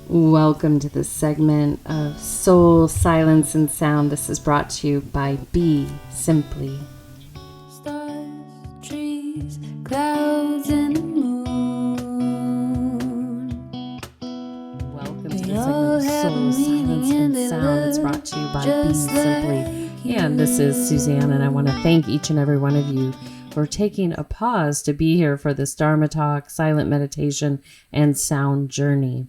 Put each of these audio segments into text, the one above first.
Welcome to this segment of Soul, Silence, and Sound. This is brought to you by BeSimply. Stars, trees, clouds, and the moon. Welcome to the segment of Soul, Silence, and Sound. It's brought to you by BeSimply. And this is Suzanne, and I want to thank each and every one of you for taking a pause to be here for this Dharma talk, silent meditation, and sound journey.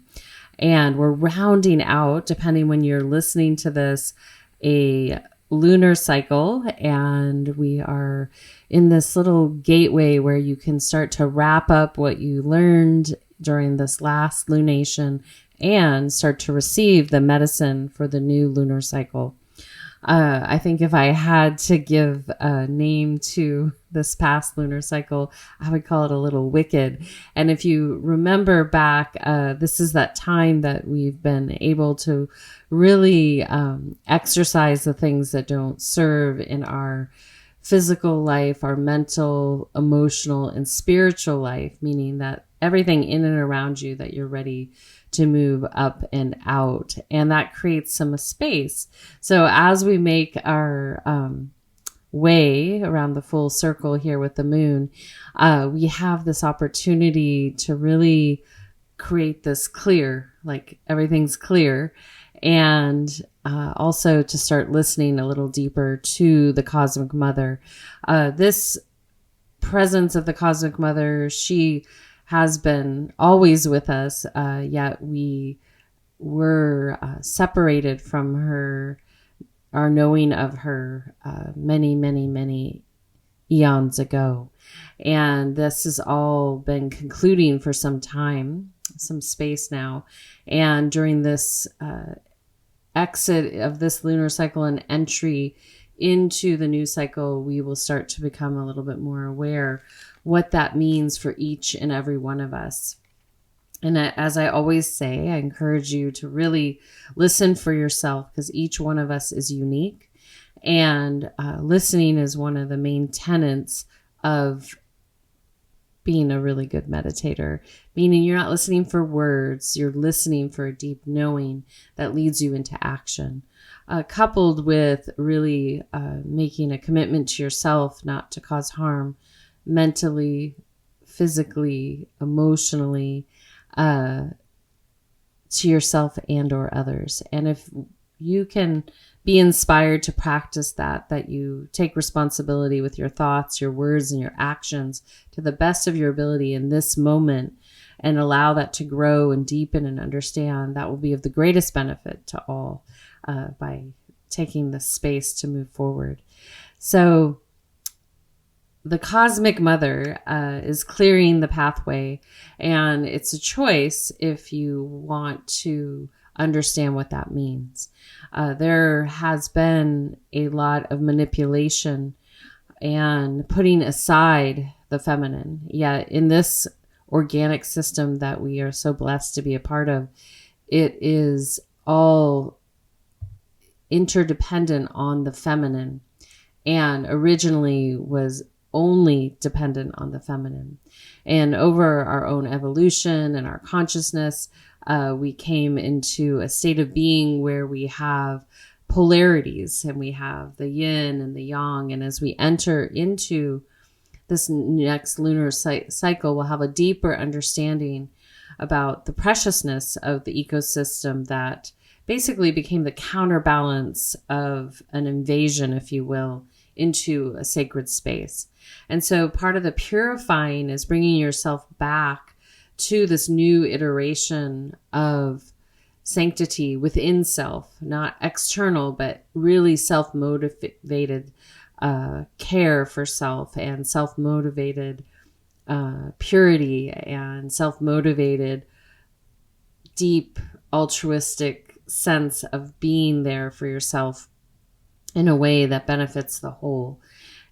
And we're rounding out, depending when you're listening to this, a lunar cycle. And we are in this little gateway where you can start to wrap up what you learned during this last lunation and start to receive the medicine for the new lunar cycle. I think if I had to give a name to this past lunar cycle, I would call it a little wicked. And if you remember back, this is that time that we've been able to really exercise the things that don't serve in our physical life, our mental, emotional, and spiritual life, meaning that everything in and around you that you're ready to move up and out. And that creates some space. So as we make our way around the full circle here with the moon, we have this opportunity to really create this clear, like everything's clear, and also to start listening a little deeper to the Cosmic Mother. This presence of the Cosmic Mother, she has been always with us, yet we were separated from her, our knowing of her many eons ago. And this has all been concluding for some time, some space now. And during this exit of this lunar cycle and entry into the new cycle, we will start to become a little bit more aware what that means for each and every one of us. And as I always say, I encourage you to really listen for yourself, because each one of us is unique. And listening is one of the main tenets of being a really good meditator, meaning you're not listening for words, you're listening for a deep knowing that leads you into action. Coupled with really making a commitment to yourself not to cause harm mentally, physically, emotionally, to yourself and or others. And if you can be inspired to practice that you take responsibility with your thoughts, your words, and your actions to the best of your ability in this moment, and allow that to grow and deepen and understand, that will be of the greatest benefit to all by taking the space to move forward. So the Cosmic Mother is clearing the pathway, and it's a choice if you want to understand what that means. There has been a lot of manipulation and putting aside the feminine. Yet in this organic system that we are so blessed to be a part of, it is all interdependent on the feminine, and originally was only dependent on the feminine. And over our own evolution and our consciousness, we came into a state of being where we have polarities, and we have the yin and the yang. And as we enter into this next lunar cycle, we'll have a deeper understanding about the preciousness of the ecosystem that basically became the counterbalance of an invasion, if you will, into a sacred space. And so part of the purifying is bringing yourself back to this new iteration of sanctity within self, not external, but really self-motivated care for self, and self-motivated purity, and self-motivated deep altruistic sense of being there for yourself in a way that benefits the whole.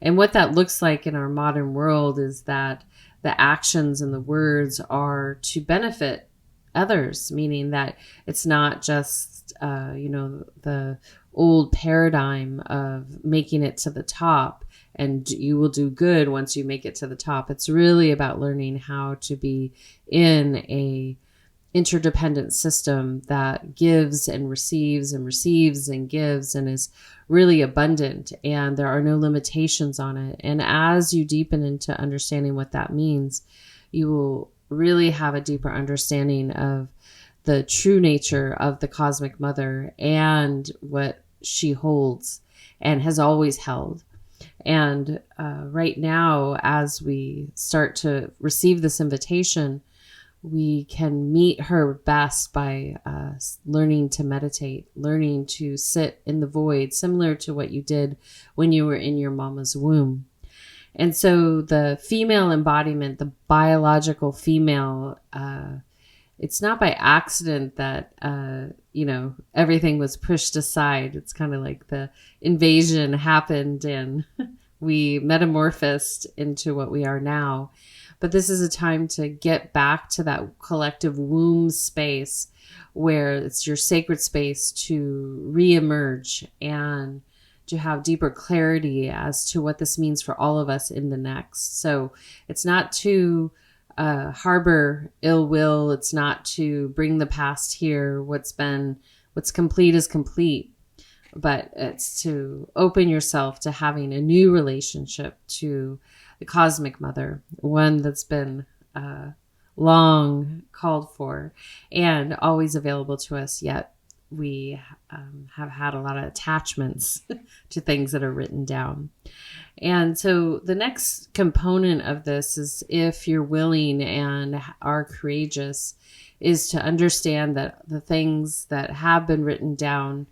And what that looks like in our modern world is that the actions and the words are to benefit others, meaning that it's not just, the old paradigm of making it to the top and you will do good once you make it to the top. It's really about learning how to be in a interdependent system that gives and receives and receives and gives and is really abundant, and there are no limitations on it. And as you deepen into understanding what that means, you will really have a deeper understanding of the true nature of the cosmic mother and what she holds and has always held. And right now, as we start to receive this invitation, we can meet her best by learning to meditate, learning to sit in the void, similar to what you did when you were in your mama's womb. And so the female embodiment, the biological female, it's not by accident that, everything was pushed aside. It's kind of like the invasion happened and we metamorphosed into what we are now. But this is a time to get back to that collective womb space where it's your sacred space to reemerge and to have deeper clarity as to what this means for all of us in the next. So it's not to harbor ill will. It's not to bring the past here. What's complete is complete. But it's to open yourself to having a new relationship to the cosmic mother, one that's been long called for and always available to us, yet we have had a lot of attachments to things that are written down. And so the next component of this is, if you're willing and are courageous, is to understand that the things that have been written down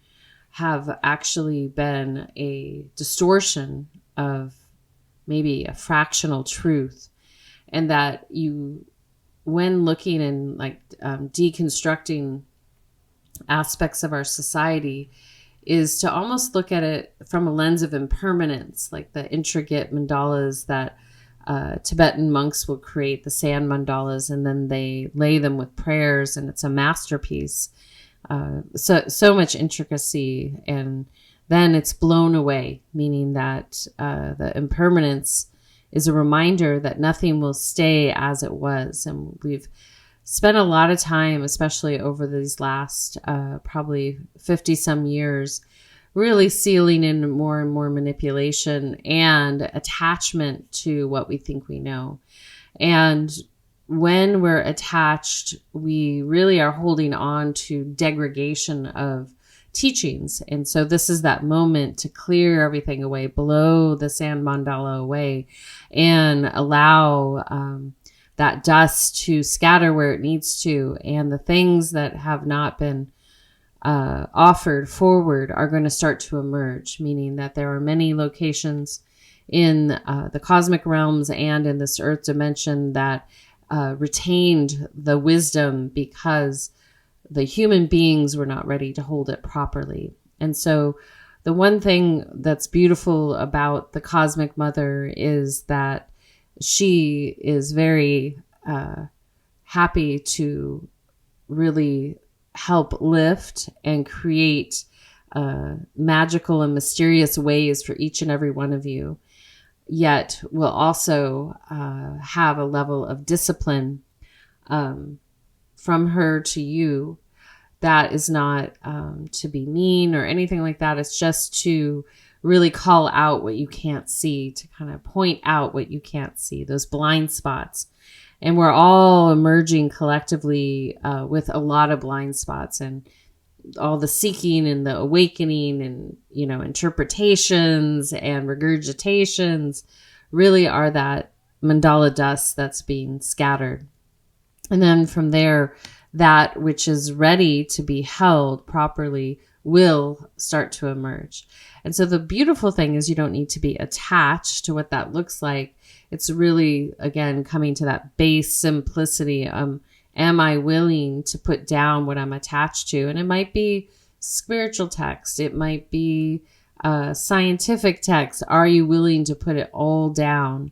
have actually been a distortion of maybe a fractional truth, and that you, when looking and deconstructing aspects of our society, is to almost look at it from a lens of impermanence, like the intricate mandalas that Tibetan monks will create, the sand mandalas, and then they lay them with prayers, and it's a masterpiece. So much intricacy, and then it's blown away, meaning that the impermanence is a reminder that nothing will stay as it was. And we've spent a lot of time, especially over these last probably 50 some years, really sealing in more and more manipulation and attachment to what we think we know. And when we're attached, we really are holding on to degradation of teachings. And so this is that moment to clear everything away, blow the sand mandala away, and allow that dust to scatter where it needs to. And the things that have not been offered forward are going to start to emerge, meaning that there are many locations in the cosmic realms and in this earth dimension that retained the wisdom because the human beings were not ready to hold it properly. And so the one thing that's beautiful about the cosmic mother is that she is very happy to really help lift and create magical and mysterious ways for each and every one of you, yet will also have a level of discipline from her to you that is not to be mean or anything like that. It's just to really call out what you can't see, to kind of point out what you can't see, those blind spots. And we're all emerging collectively with a lot of blind spots, and all the seeking and the awakening and, interpretations and regurgitations really are that mandala dust that's being scattered. And then from there, that which is ready to be held properly will start to emerge. And so the beautiful thing is you don't need to be attached to what that looks like. It's really, again, coming to that base simplicity. Am I willing to put down what I'm attached to? And it might be spiritual text. It might be scientific text. Are you willing to put it all down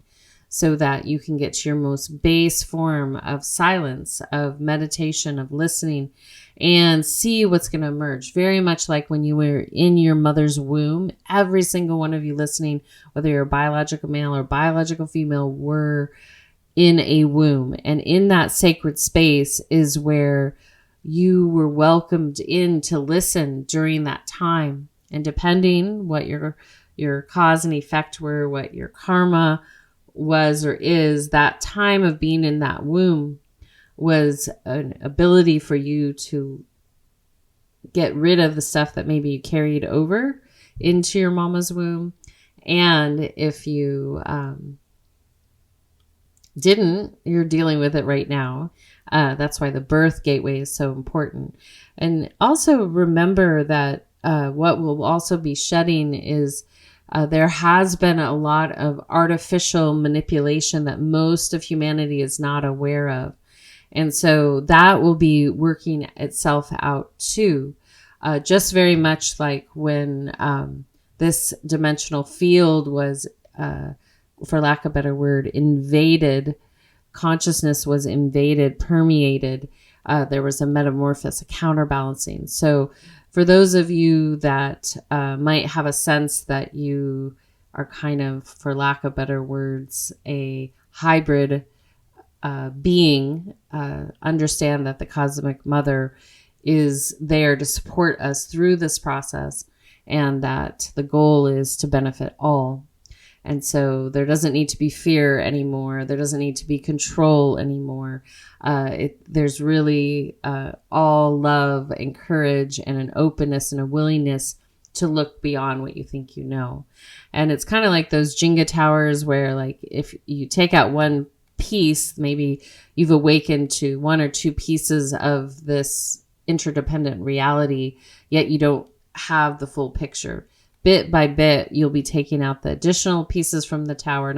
so that you can get to your most base form of silence, of meditation, of listening, and see what's going to emerge? Very much like when you were in your mother's womb, every single one of you listening, whether you're a biological male or biological female, were in a womb. And in that sacred space is where you were welcomed in to listen during that time. And depending what your cause and effect were, what your karma was or is, that time of being in that womb was an ability for you to get rid of the stuff that maybe you carried over into your mama's womb. And if you didn't, you're dealing with it right now. That's why the birth gateway is so important. And also remember that what will also be shedding is there has been a lot of artificial manipulation that most of humanity is not aware of. And so that will be working itself out too. Just very much like when this dimensional field was, for lack of a better word, invaded, consciousness was invaded, permeated. There was a metamorphosis, a counterbalancing. So for those of you that might have a sense that you are kind of, for lack of better words, a hybrid being, understand that the Cosmic Mother is there to support us through this process, and that the goal is to benefit all. And so there doesn't need to be fear anymore. There doesn't need to be control anymore. There's really all love and courage and an openness and a willingness to look beyond what you think you know. And it's kind of like those Jenga towers where, like, if you take out one piece, maybe you've awakened to one or two pieces of this interdependent reality, yet you don't have the full picture. Bit by bit, you'll be taking out the additional pieces from the tower,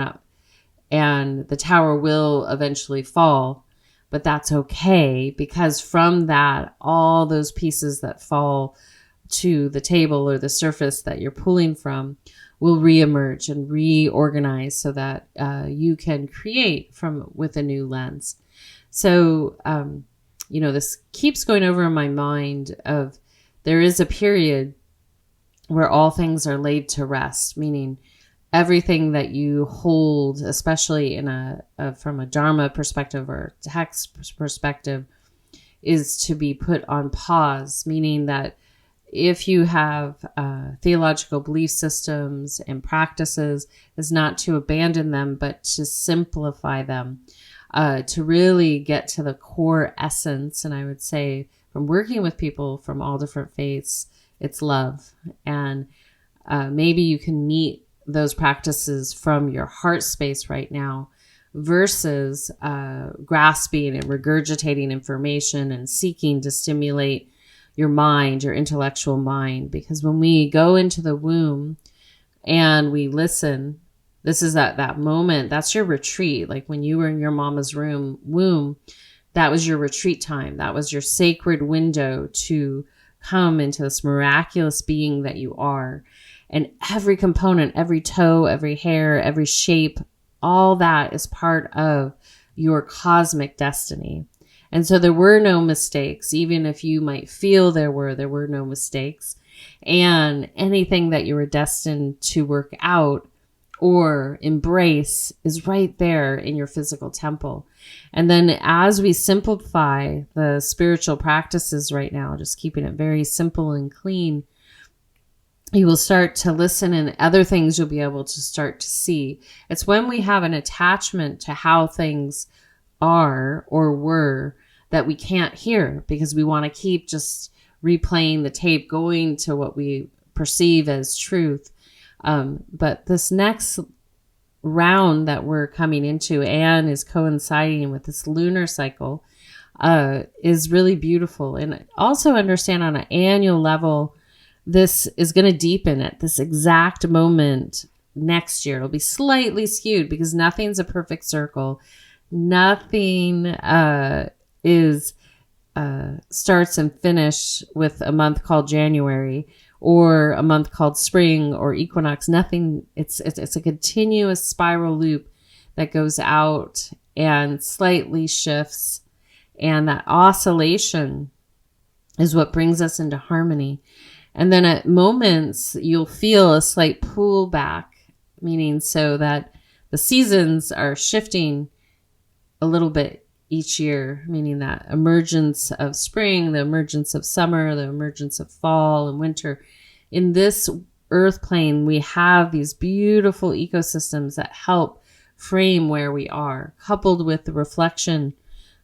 and the tower will eventually fall, but that's okay, because from that, all those pieces that fall to the table or the surface that you're pulling from will reemerge and reorganize so that you can create with a new lens. So, this keeps going over in my mind of there is a period where all things are laid to rest, meaning everything that you hold, especially in from a Dharma perspective or text perspective, is to be put on pause, meaning that if you have theological belief systems and practices, is not to abandon them, but to simplify them, to really get to the core essence. And I would say, from working with people from all different faiths, it's love. And maybe you can meet those practices from your heart space right now versus grasping and regurgitating information and seeking to stimulate your mind, your intellectual mind. Because when we go into the womb and we listen, this is that moment, that's your retreat. Like when you were in your mama's womb, that was your retreat time. That was your sacred window to come into this miraculous being that you are. And every component, every toe, every hair, every shape, all that is part of your cosmic destiny. And so there were no mistakes, even if you might feel there were no mistakes. And anything that you were destined to work out or embrace is right there in your physical temple. And then as we simplify the spiritual practices right now, just keeping it very simple and clean, you will start to listen, and other things you'll be able to start to see. It's when we have an attachment to how things are or were that we can't hear, because we want to keep just replaying the tape, going to what we perceive as truth. But this next round that we're coming into and is coinciding with this lunar cycle is really beautiful. And also understand on an annual level, this is going to deepen at this exact moment next year. It'll be slightly skewed because nothing's a perfect circle. Nothing starts and finish with a month called January or a month called spring or equinox. Nothing. It's a continuous spiral loop that goes out and slightly shifts. And that oscillation is what brings us into harmony. And then at moments, you'll feel a slight pullback, meaning so that the seasons are shifting a little bit each year, meaning that emergence of spring, the emergence of summer, the emergence of fall and winter. In this earth plane, we have these beautiful ecosystems that help frame where we are, coupled with the reflection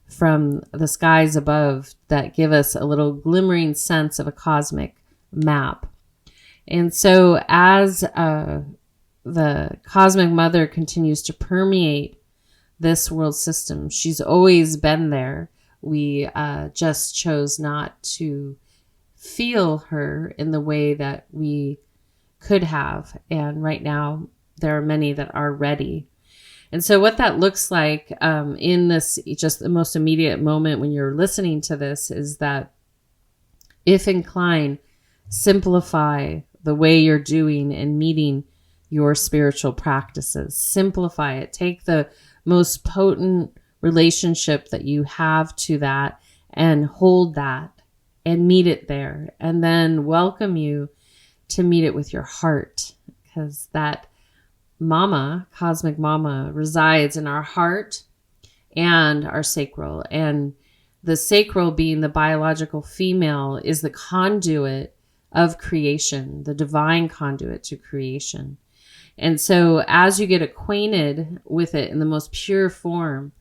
from the skies above that give us a little glimmering sense of a cosmic map. And so as the cosmic mother continues to permeate this world system, she's always been there. We just chose not to feel her in the way that we could have. And right now, there are many that are ready. And so what that looks like in this, just the most immediate moment when you're listening to this, is that if inclined, simplify the way you're doing and meeting your spiritual practices. Simplify it. Take the most potent relationship that you have to that and hold that and meet it there, and then welcome you to meet it with your heart, because that mama, cosmic mama, resides in our heart and our sacral. And the sacral, being the biological female, is the conduit of creation, the divine conduit to creation. And so as you get acquainted with it in the most pure form,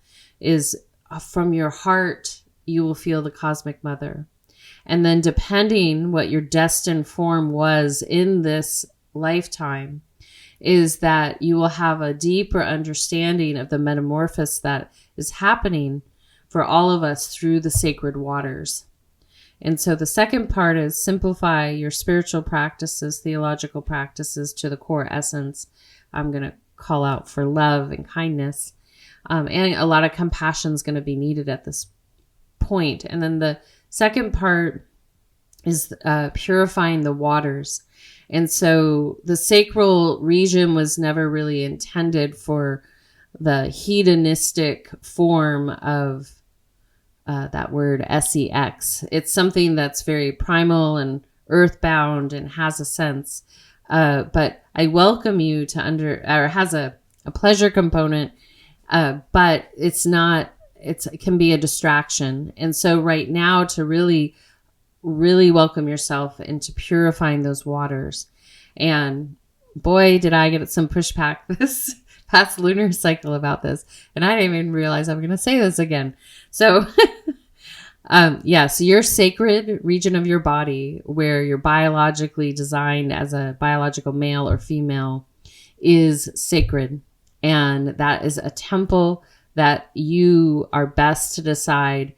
is from your heart, you will feel the cosmic mother. And then depending what your destined form was in this lifetime, is that you will have a deeper understanding of the metamorphosis that is happening for all of us through the sacred waters. And so the second part is simplify your spiritual practices, theological practices to the core essence. I'm going to call out for love and kindness. And a lot of compassion is going to be needed at this point. And then the second part is purifying the waters. And so the sacral region was never really intended for the hedonistic form of that word sex. It's something that's very primal and earthbound and has a sense. But I welcome you to or has a pleasure component, but it's not, it can be a distraction. And so right now, to really welcome yourself into purifying those waters. And boy, did I get some pushback this past lunar cycle about this. And I didn't even realize I'm going to say this again. So, so your sacred region of your body, where you're biologically designed as a biological male or female, is sacred. And that is a temple that you are best to decide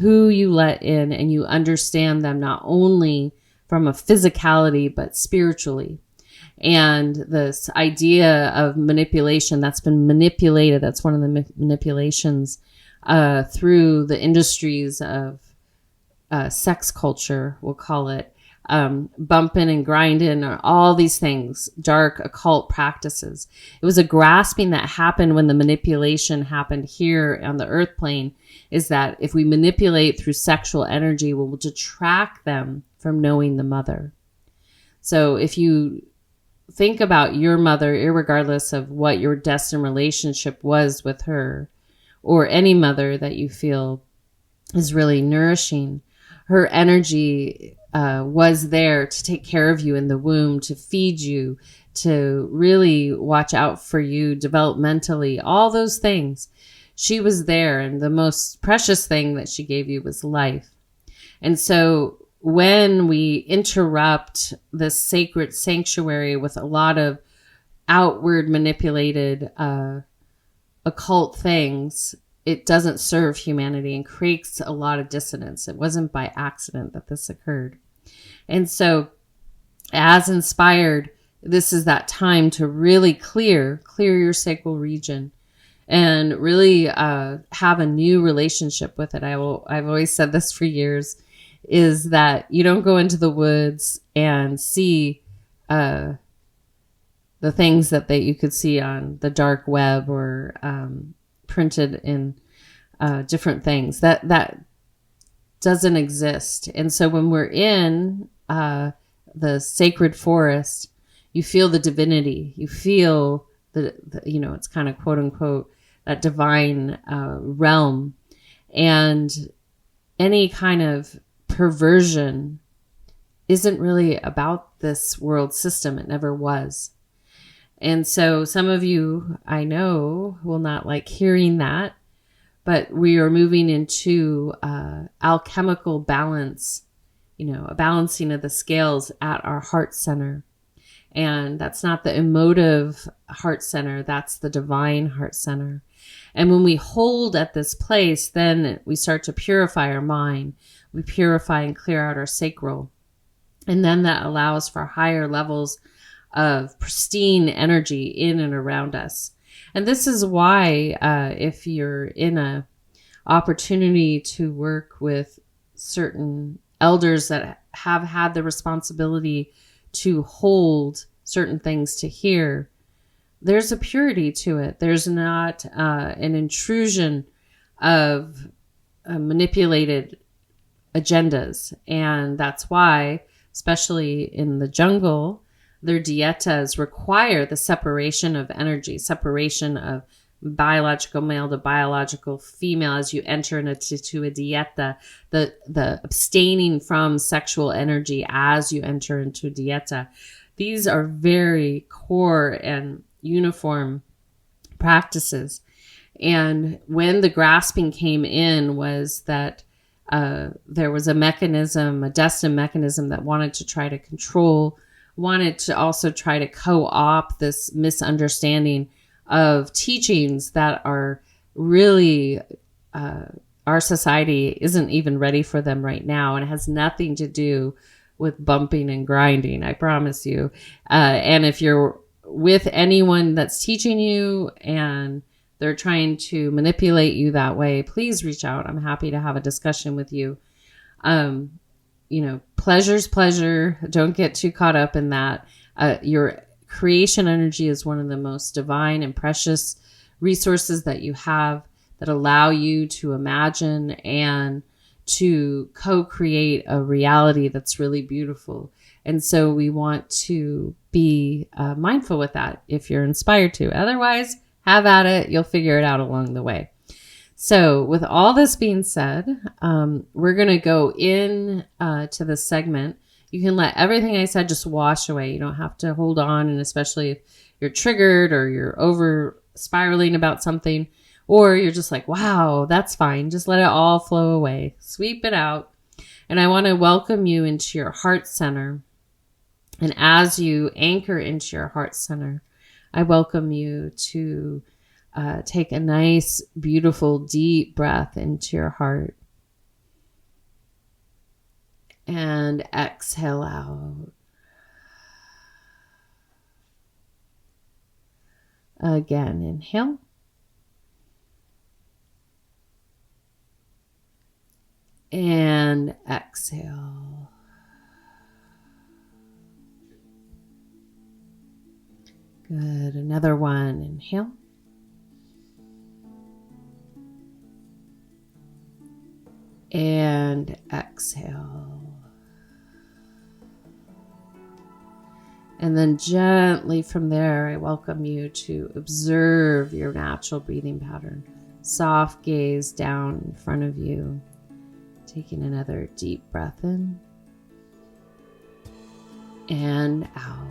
who you let in, and you understand them not only from a physicality, but spiritually. And this idea of manipulation that's been manipulated, that's one of the manipulations through the industries of sex culture, we'll call it, bumping and grinding, or all these things, dark occult practices. It was a grasping that happened when the manipulation happened here on the earth plane, is that if we manipulate through sexual energy, we'll detract them from knowing the mother. So if you think about your mother, irregardless of what your destined relationship was with her, or any mother that you feel is really nourishing, her energy was there to take care of you in the womb, to feed you, to really watch out for you developmentally, all those things. She was there, and the most precious thing that she gave you was life. And so when we interrupt this sacred sanctuary with a lot of outward manipulated occult things, it doesn't serve humanity and creates a lot of dissonance. It wasn't by accident that this occurred. And so as inspired, this is that time to really clear your sacral region and really have a new relationship with it. I've always said this for years, is that you don't go into the woods and see the things that you could see on the dark web or printed in different things. That doesn't exist. And so when we're in the sacred forest, you feel the divinity. You feel the it's kind of quote unquote that divine realm. And any kind of perversion isn't really about this world system. It never was. And so some of you, I know, will not like hearing that, but we are moving into alchemical balance, a balancing of the scales at our heart center. And that's not the emotive heart center. That's the divine heart center. And when we hold at this place, then we start to purify our mind. We purify and clear out our sacral. And then that allows for higher levels of pristine energy in and around us. And this is why if you're in a opportunity to work with certain elders that have had the responsibility to hold certain things to hear, there's a purity to it. There's not an intrusion of manipulated agendas. And that's why, especially in the jungle, their dietas require the separation of energy, separation of biological male to biological female as you enter into a dieta, the abstaining from sexual energy as you enter into a dieta. These are very core and uniform practices. And when the grasping came in was that there was a mechanism, a destined mechanism that wanted to try to control, wanted to also try to co-opt this misunderstanding of teachings that are really, our society isn't even ready for them right now. And it has nothing to do with bumping and grinding, I promise you. And if you're with anyone that's teaching you and they're trying to manipulate you that way, please reach out. I'm happy to have a discussion with you. Pleasure's pleasure. Don't get too caught up in that. Your creation energy is one of the most divine and precious resources that you have that allow you to imagine and to co-create a reality that's really beautiful. And so we want to be mindful with that if you're inspired to. Otherwise, have at it. You'll figure it out along the way. So with all this being said, we're going to go in to this segment. You can let everything I said just wash away. You don't have to hold on. And especially if you're triggered or you're over spiraling about something, or you're just like, wow, that's fine. Just let it all flow away. Sweep it out. And I want to welcome you into your heart center. And as you anchor into your heart center, I welcome you to take a nice, beautiful, deep breath into your heart. And exhale out. Again, inhale. And exhale. Good. Another one. Inhale. And exhale. And then gently from there, I welcome you to observe your natural breathing pattern. Soft gaze down in front of you. Taking another deep breath in and out.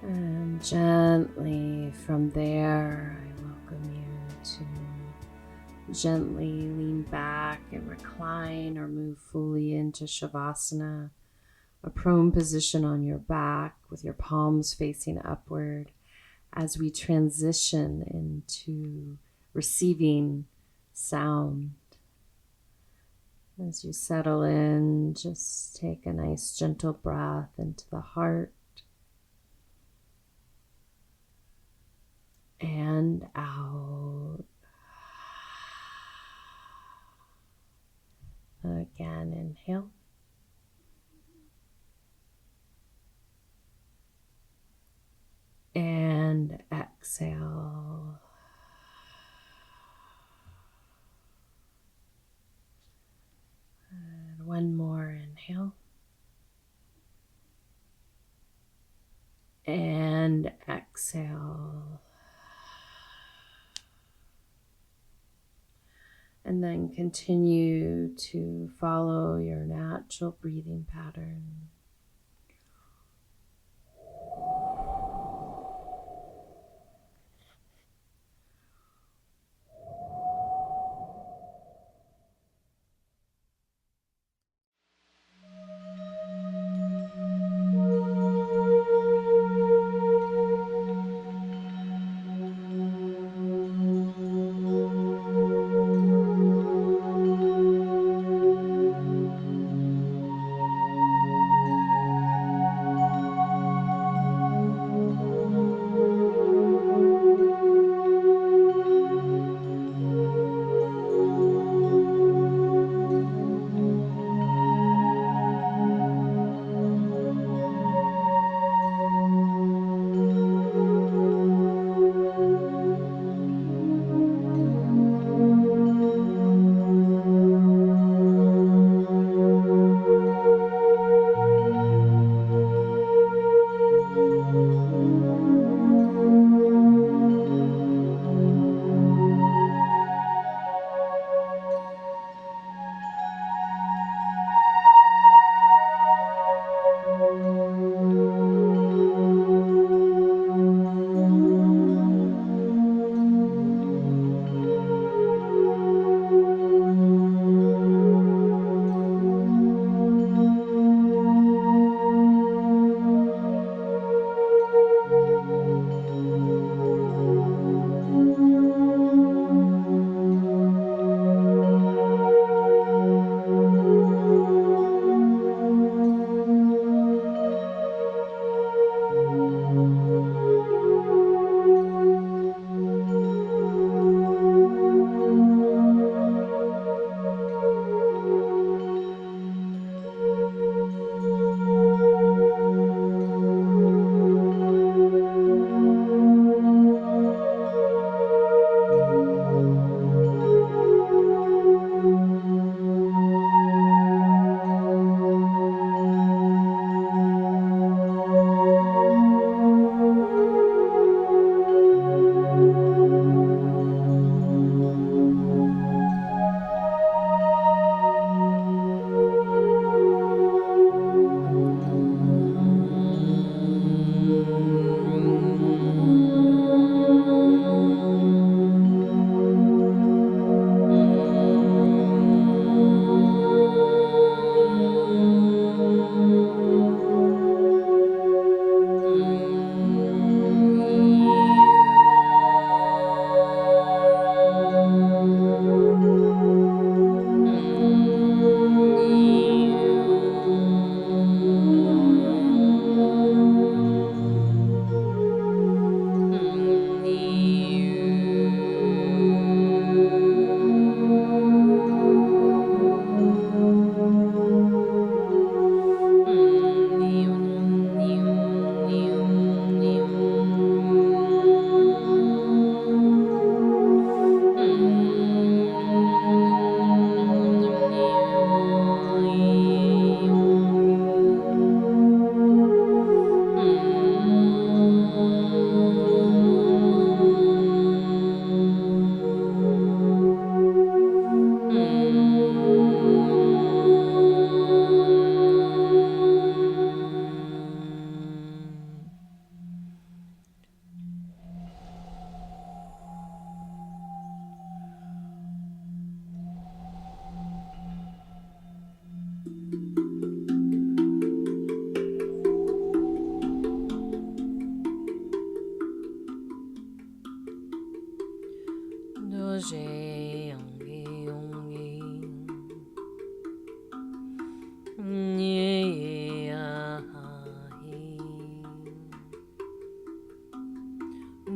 And gently from there, I welcome you to gently lean back and recline or move fully into Shavasana, a prone position on your back with your palms facing upward as we transition into receiving sound. As you settle in, just take a nice gentle breath into the heart and out. Again, inhale. And exhale. And one more inhale. And exhale. And then continue to follow your natural breathing pattern.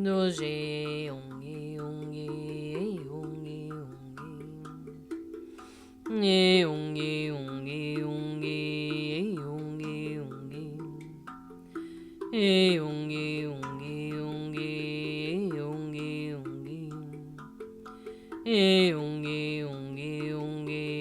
Doje onge onge onge onge onge onge onge onge onge onge onge onge onge onge onge onge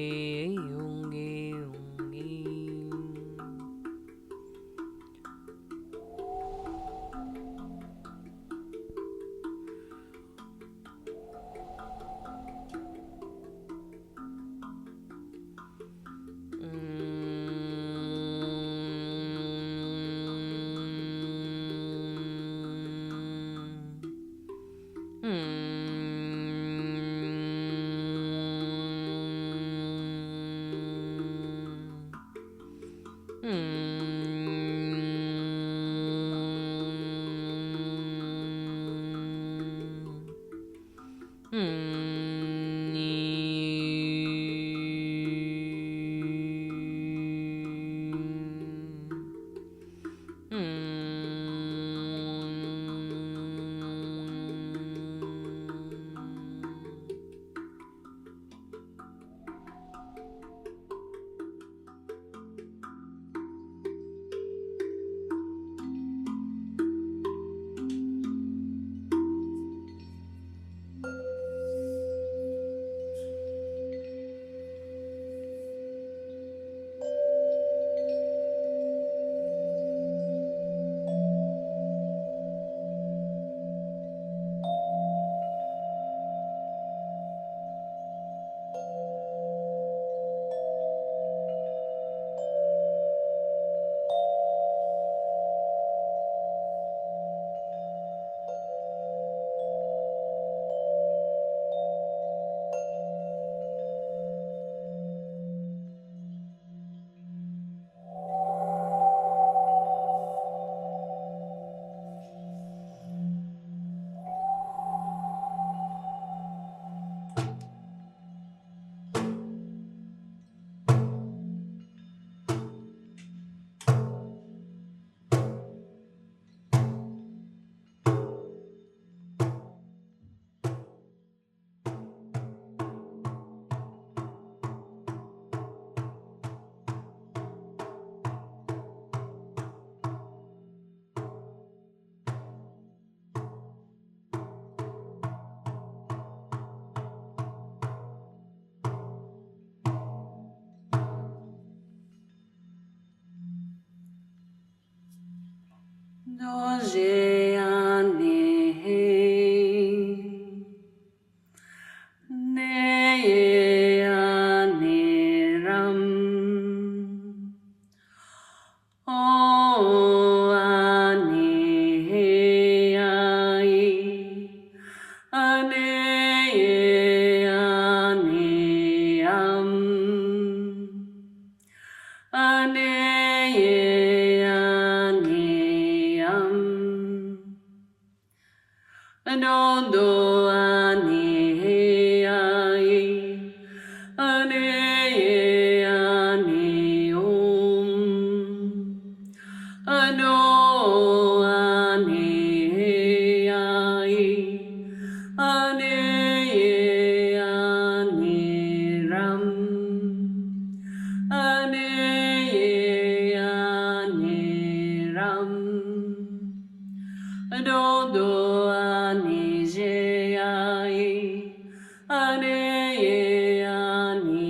Doje ane ne ane ram o ane ai ane ane ane Anondo ane ai ane ane ano ane ai ane ane ram ane ane ram Anondo ane je ai ane ane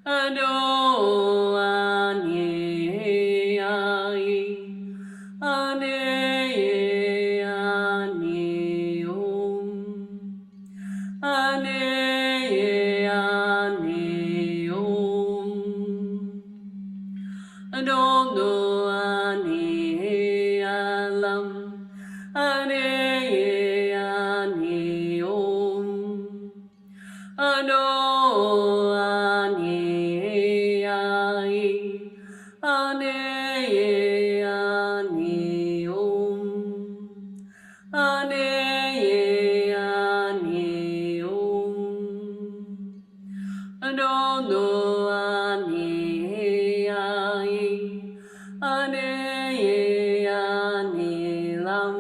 ano ane ai ane ane ane ane Anondo ane alam ane ane ano ane ai ane ane ane ane Anondo ane ai ane ane lam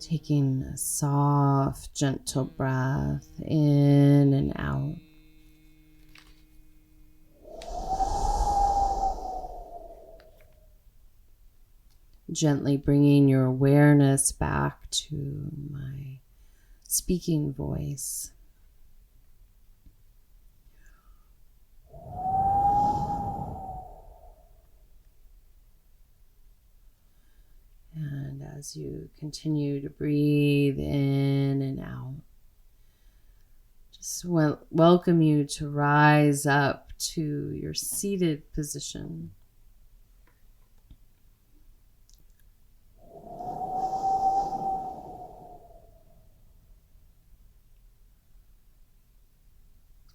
Taking a soft, gentle breath in and out. Gently bringing your awareness back to my speaking voice. And as you continue to breathe in and out, just welcome you to rise up to your seated position.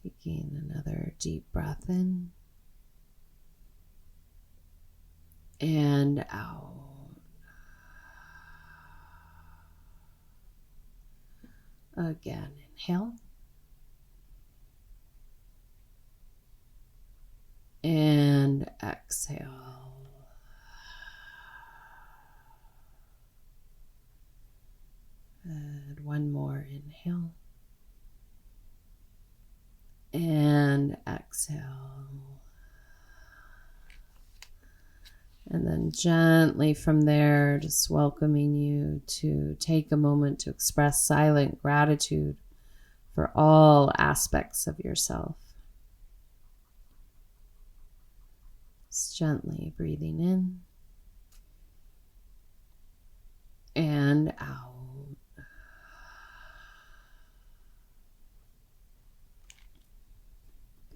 Taking another deep breath in and out. Again, inhale. And exhale. And one more inhale. And exhale. And then gently from there, just welcoming you to take a moment to express silent gratitude for all aspects of yourself. Just gently breathing in and out.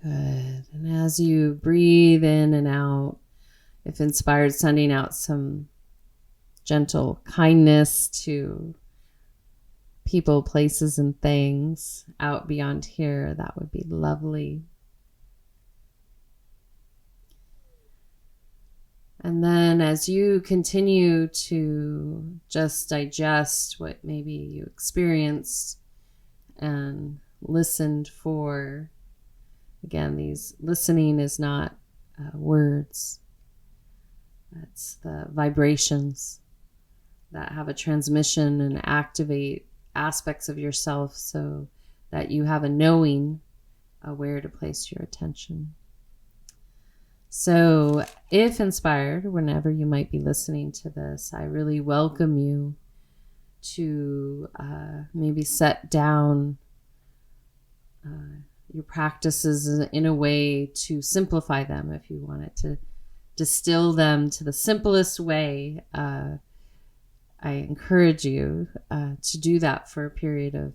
Good. And as you breathe in and out, if inspired, sending out some gentle kindness to people, places, and things out beyond here, that would be lovely. And then as you continue to just digest what maybe you experienced and listened for, again, these listening is not words. It's the vibrations that have a transmission and activate aspects of yourself so that you have a knowing where to place your attention. So if inspired, whenever you might be listening to this, I really welcome you to maybe set down your practices in a way to simplify them. If you wanted to distill them to the simplest way, I encourage you to do that for a period of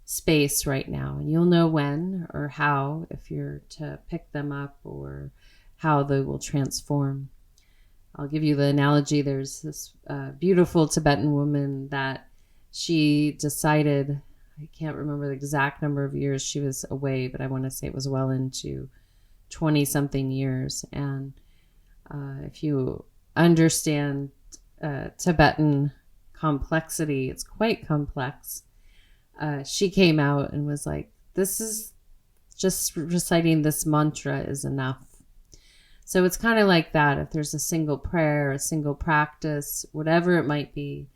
space right now. And you'll know when or how, if you're to pick them up, or how they will transform. I'll give you the analogy. There's this beautiful Tibetan woman that she decided, I can't remember the exact number of years she was away, but I want to say it was well into 20-something years. And if you understand Tibetan complexity, it's quite complex. She came out and was like, this is just reciting this mantra is enough. So it's kind of like that. If there's a single prayer, a single practice, whatever it might be,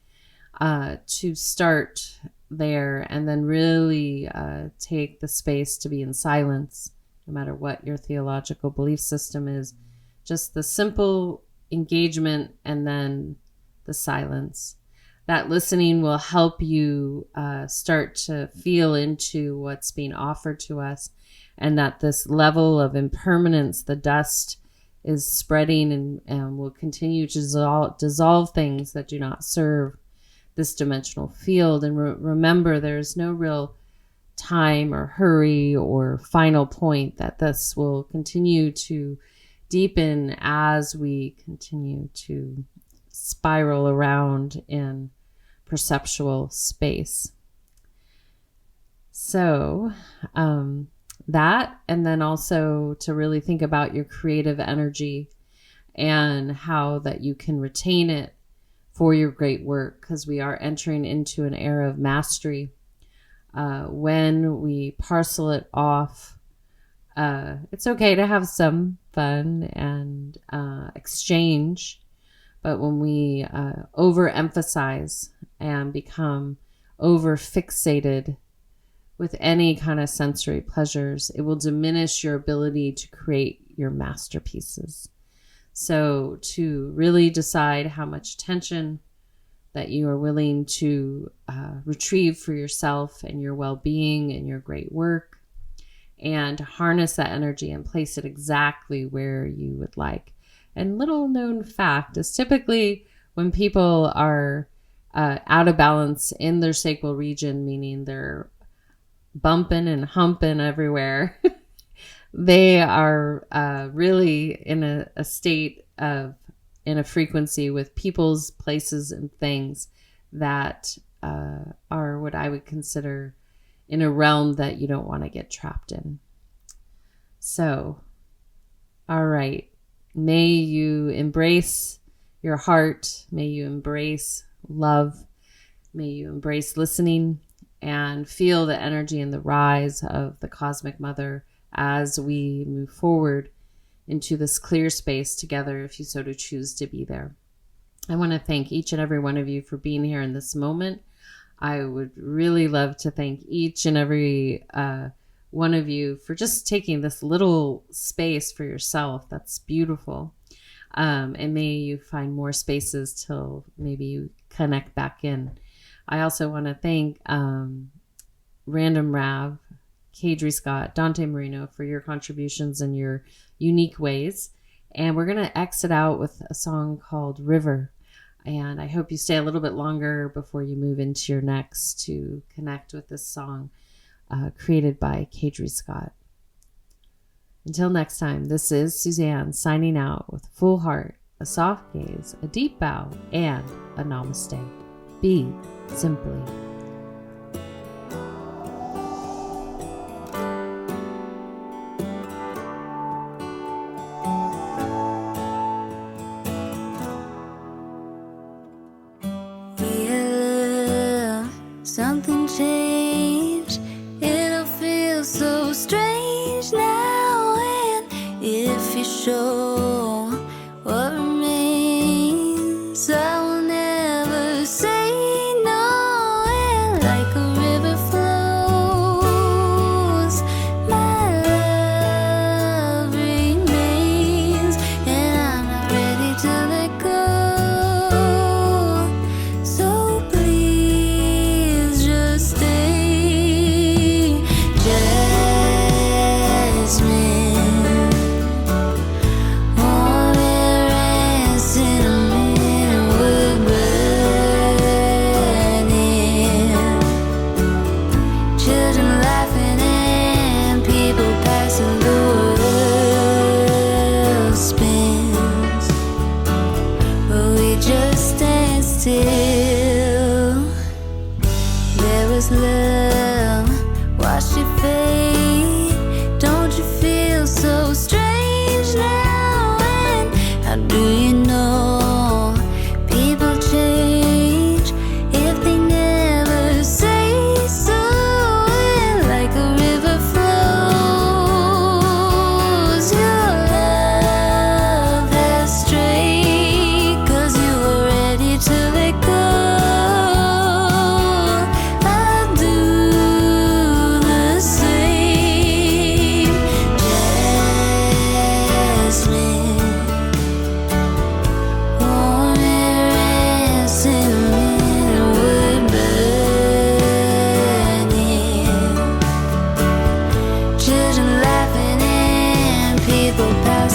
to start there and then really take the space to be in silence, no matter what your theological belief system is. Just the simple engagement and then the silence. That listening will help you start to feel into what's being offered to us. and that this level of impermanence, the dust, is spreading and will continue to dissolve things that do not serve this dimensional field. And remember, there's no real time or hurry or final point, that this will continue to deepen as we continue to spiral around in perceptual space. So that, and then also to really think about your creative energy and how that you can retain it for your great work, because we are entering into an era of mastery. When we parcel it off, it's okay to have some fun and exchange, but when we overemphasize and become over fixated with any kind of sensory pleasures, it will diminish your ability to create your masterpieces. So to really decide how much tension that you are willing to retrieve for yourself and your well-being and your great work, and to harness that energy and place it exactly where you would like. And little known fact is, typically when people are out of balance in their sacral region, meaning they're bumping and humping everywhere, they are really in a state of, in a frequency with people's, places, and things that are what I would consider in a realm that you don't want to get trapped in. So, all right. May you embrace your heart. May you embrace love. May you embrace listening and feel the energy and the rise of the Cosmic Mother as we move forward into this clear space together, if you so to choose to be there. I want to thank each and every one of you for being here in this moment. I would really love to thank each and every one of you for just taking this little space for yourself. That's beautiful. And may you find more spaces till maybe you connect back in. I also want to thank Random Rav, Kadri Scott, Dante Marino for your contributions in your unique ways. And we're going to exit out with a song called River. And I hope you stay a little bit longer before you move into your next to connect with this song created by Kadri Scott. Until next time, this is Suzanne signing out with a full heart, a soft gaze, a deep bow, and a namaste. Be simply. Something changed. It'll feel so strange now. And if you show what remains, I will never say no. And like a river flows, my love remains. And I'm not ready to let go. So please just stay. Jasmine,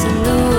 silhouette.